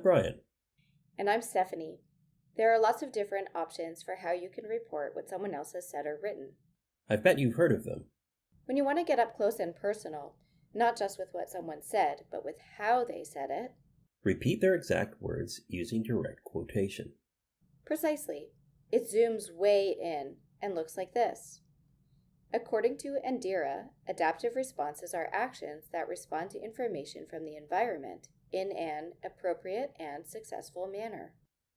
Brian. And I'm Stephanie. There are lots of different options for how you can report what someone else has said or written. I bet you've heard of them. When you want to get up close and personal, not just with what someone said, but with how they said it. Repeat their exact words using direct quotation. Precisely. It zooms way in and looks like this. According to Andira, adaptive responses are actions that respond to information from the environment in an appropriate and successful manner.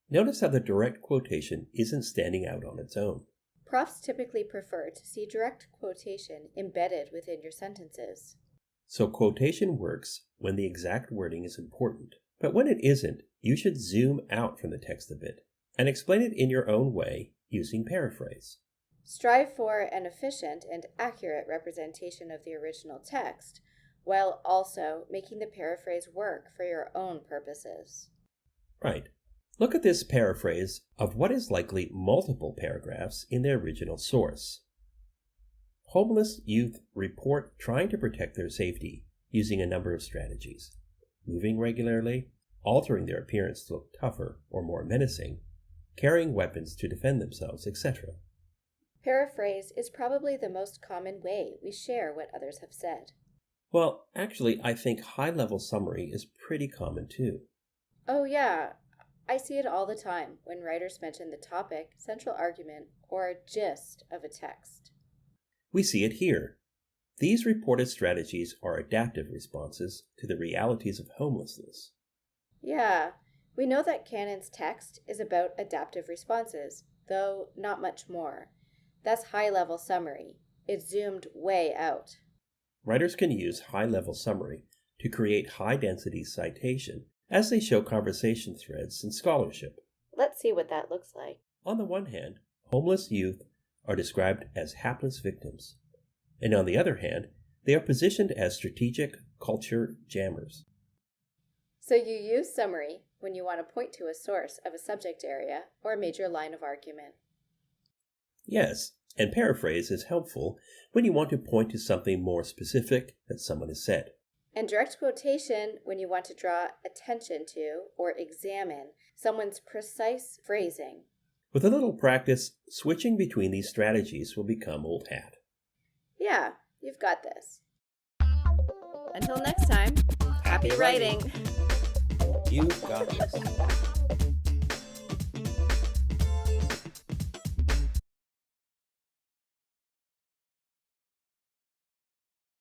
Notice how the direct quotation isn't standing out on its own. Profs typically prefer to see direct quotation embedded within your sentences. So quotation works when the exact wording is important, but when it isn't, you should zoom out from the text a bit and explain it in your own way using paraphrase. Strive for an efficient and accurate representation of the original text, while also making the paraphrase work for your own purposes. Right. Look at this paraphrase of what is likely multiple paragraphs in the original source. Homeless youth report trying to protect their safety using a number of strategies: moving regularly, altering their appearance to look tougher or more menacing, carrying weapons to defend themselves, etc. Paraphrase is probably the most common way we share what others have said. Well, actually, I think high-level summary is pretty common too. Oh yeah, I see it all the time when writers mention the topic, central argument, or gist of a text. We see it here. These reported strategies are adaptive responses to the realities of homelessness. Yeah, we know that Cannon's text is about adaptive responses, though not much more. That's high-level summary. It's zoomed way out. Writers can use high-level summary to create high-density citation as they show conversation threads in scholarship. Let's see what that looks like. On the one hand, homeless youth are described as hapless victims, and on the other hand, they are positioned as strategic culture jammers. So you use summary when you want to point to a source of a subject area or a major line of argument. Yes, and paraphrase is helpful when you want to point to something more specific that someone has said. And direct quotation when you want to draw attention to or examine someone's precise phrasing. With a little practice, switching between these strategies will become old hat. Yeah, you've got this. Until next time, happy writing. You've got this.